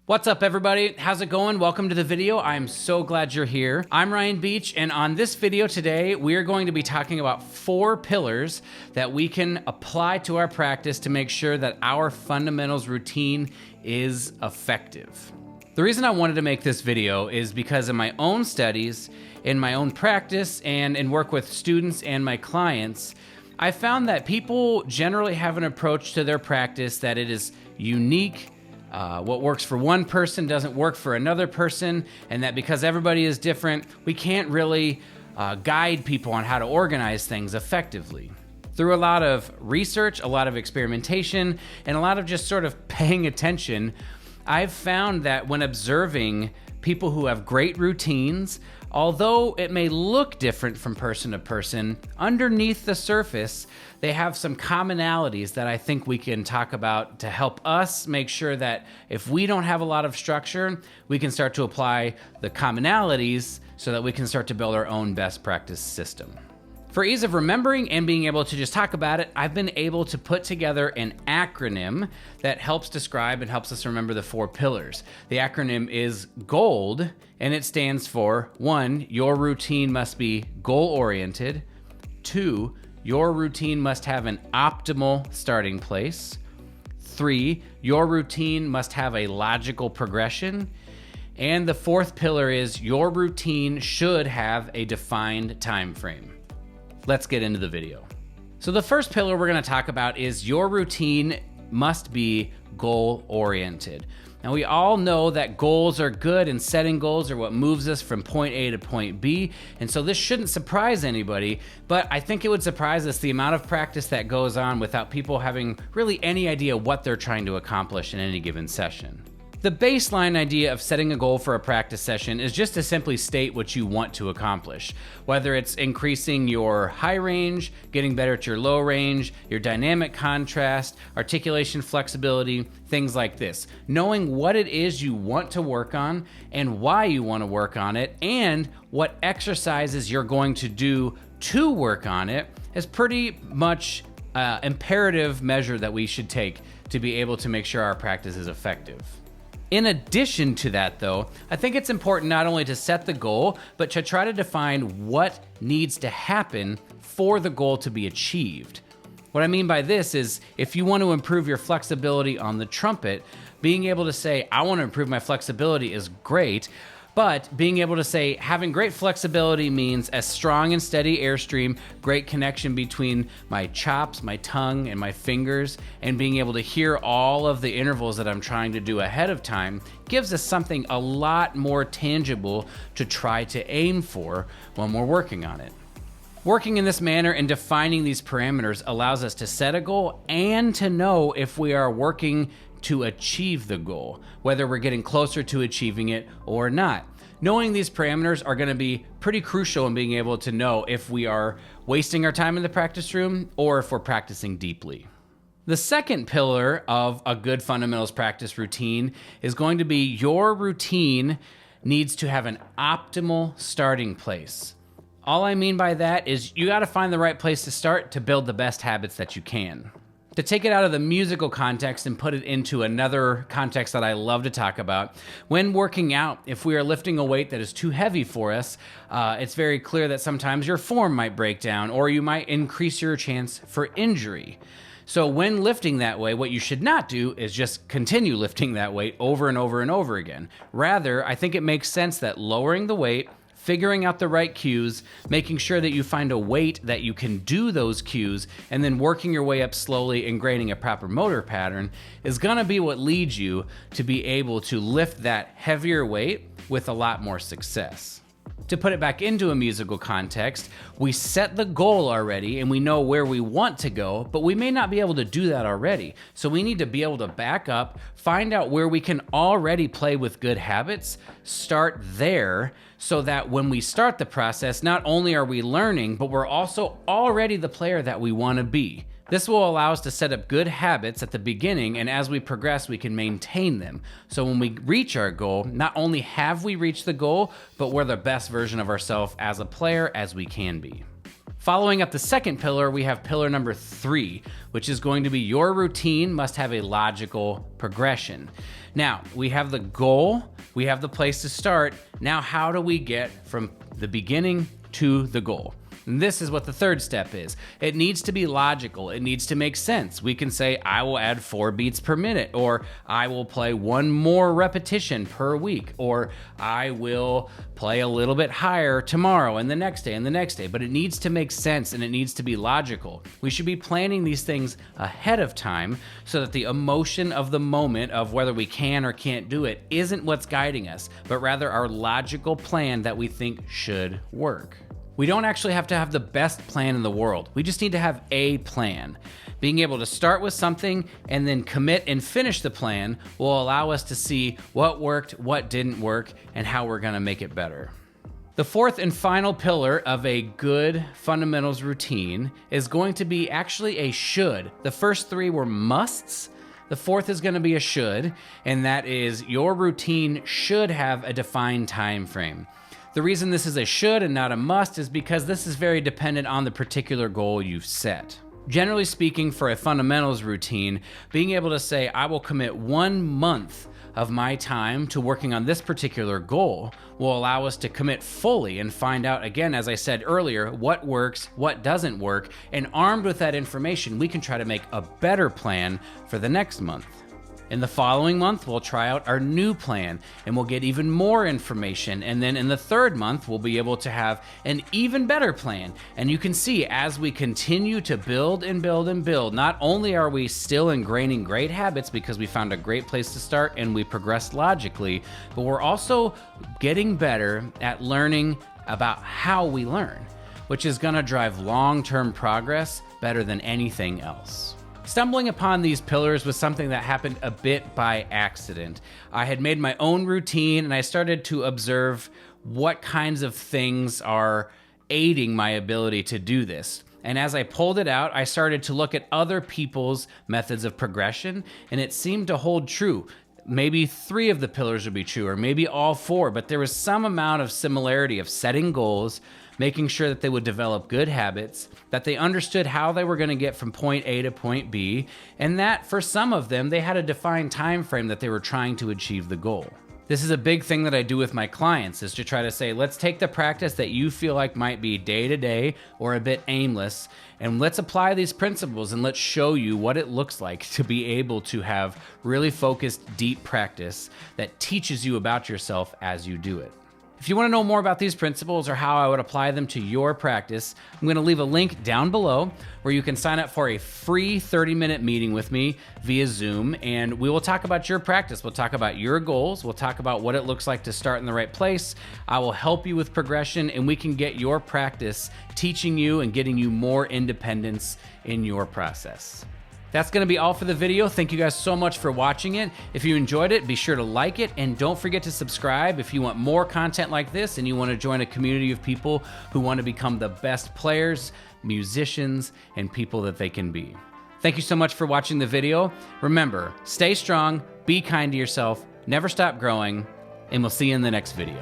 What's up, everybody? How's it going? Welcome to the video. I'm so glad you're here. I'm Ryan Beach, and on this video today, we're going to be talking about 4 pillars that we can apply to our practice to make sure that our fundamentals routine is effective. The reason I wanted to make this video is because in my own studies, in my own practice, and in work with students and my clients, I found that people generally have an approach to their practice that it is unique. What works for one person doesn't work for another person, and that because everybody is different, we can't really guide people on how to organize things effectively. Through a lot of research, a lot of experimentation, and a lot of just sort of paying attention, I've found that when observing people who have great routines, although it may look different from person to person, underneath the surface, they have some commonalities that I think we can talk about to help us make sure that if we don't have a lot of structure, we can start to apply the commonalities so that we can start to build our own best practice system. For ease of remembering and being able to just talk about it, I've been able to put together an acronym that helps describe and helps us remember the 4 pillars. The acronym is GOLD, and it stands for 1, your routine must be goal-oriented. 2, your routine must have an optimal starting place. 3, your routine must have a logical progression. And the 4th pillar is your routine should have a defined time frame. Let's get into the video. So the first pillar we're gonna talk about is your routine must be goal-oriented. Now we all know that goals are good and setting goals are what moves us from point A to point B, and so this shouldn't surprise anybody, but I think it would surprise us the amount of practice that goes on without people having really any idea what they're trying to accomplish in any given session. The baseline idea of setting a goal for a practice session is just to simply state what you want to accomplish. Whether it's increasing your high range, getting better at your low range, your dynamic contrast, articulation flexibility, things like this. Knowing what it is you want to work on and why you want to work on it and what exercises you're going to do to work on it is pretty much imperative measure that we should take to be able to make sure our practice is effective. In addition to that, though, I think it's important not only to set the goal, but to try to define what needs to happen for the goal to be achieved. What I mean by this is if you want to improve your flexibility on the trumpet, being able to say, I want to improve my flexibility is great, but being able to say having great flexibility means a strong and steady airstream, great connection between my chops, my tongue, and my fingers, and being able to hear all of the intervals that I'm trying to do ahead of time gives us something a lot more tangible to try to aim for when we're working on it. Working in this manner and defining these parameters allows us to set a goal and to know if we are working to achieve the goal, whether we're getting closer to achieving it or not. Knowing these parameters are going to be pretty crucial in being able to know if we are wasting our time in the practice room or if we're practicing deeply. The second pillar of a good fundamentals practice routine is going to be your routine needs to have an optimal starting place. All I mean by that is you got to find the right place to start to build the best habits that you can. To take it out of the musical context and put it into another context that I love to talk about, when working out, if we are lifting a weight that is too heavy for us, it's very clear that sometimes your form might break down or you might increase your chance for injury. So when lifting that way, what you should not do is just continue lifting that weight over and over and over again. Rather, I think it makes sense that lowering the weight, figuring out the right cues, making sure that you find a weight that you can do those cues, and then working your way up slowly and gaining a proper motor pattern is gonna be what leads you to be able to lift that heavier weight with a lot more success. To put it back into a musical context, we set the goal already and we know where we want to go, but we may not be able to do that already. So we need to be able to back up, find out where we can already play with good habits, start there, so that when we start the process, not only are we learning, but we're also already the player that we want to be. This will allow us to set up good habits at the beginning, and as we progress, we can maintain them. So when we reach our goal, not only have we reached the goal, but we're the best version of ourselves as a player as we can be. Following up the second pillar, we have pillar number 3, which is going to be your routine must have a logical progression. Now, we have the goal, we have the place to start. Now, how do we get from the beginning to the goal? And this is what the third step is. It needs to be logical. It needs to make sense. We can say, I will add 4 beats per minute, or I will play 1 more repetition per week, or I will play a little bit higher tomorrow and the next day and the next day. But it needs to make sense and it needs to be logical. We should be planning these things ahead of time so that the emotion of the moment of whether we can or can't do it isn't what's guiding us, but rather our logical plan that we think should work. We don't actually have to have the best plan in the world. We just need to have a plan. Being able to start with something and then commit and finish the plan will allow us to see what worked, what didn't work, and how we're gonna make it better. The fourth and final pillar of a good fundamentals routine is going to be actually a should. The first 3 were musts. The fourth is gonna be a should, and that is your routine should have a defined time frame. The reason this is a should and not a must is because this is very dependent on the particular goal you've set. Generally speaking, for a fundamentals routine, being able to say, I will commit 1 month of my time to working on this particular goal will allow us to commit fully and find out, again, as I said earlier, what works, what doesn't work, and armed with that information, we can try to make a better plan for the next month. In the following month, we'll try out our new plan and we'll get even more information. And then in the third month, we'll be able to have an even better plan. And you can see as we continue to build and build and build, not only are we still ingraining great habits because we found a great place to start and we progressed logically, but we're also getting better at learning about how we learn, which is gonna drive long-term progress better than anything else. Stumbling upon these pillars was something that happened a bit by accident. I had made my own routine and I started to observe what kinds of things are aiding my ability to do this. And as I pulled it out, I started to look at other people's methods of progression, and it seemed to hold true. Maybe 3 of the pillars would be true, or maybe all 4, but there was some amount of similarity of setting goals, making sure that they would develop good habits, that they understood how they were going to get from point A to point B, and that for some of them, they had a defined time frame that they were trying to achieve the goal. This is a big thing that I do with my clients, is to try to say, let's take the practice that you feel like might be day to day or a bit aimless, and let's apply these principles and let's show you what it looks like to be able to have really focused, deep practice that teaches you about yourself as you do it. If you want to know more about these principles or how I would apply them to your practice, I'm going to leave a link down below where you can sign up for a free 30-minute meeting with me via Zoom, and we will talk about your practice. We'll talk about your goals. We'll talk about what it looks like to start in the right place. I will help you with progression, and we can get your practice teaching you and getting you more independence in your process. That's gonna be all for the video. Thank you guys so much for watching it. If you enjoyed it, be sure to like it, and don't forget to subscribe if you want more content like this and you wanna join a community of people who wanna become the best players, musicians, and people that they can be. Thank you so much for watching the video. Remember, stay strong, be kind to yourself, never stop growing, and we'll see you in the next video.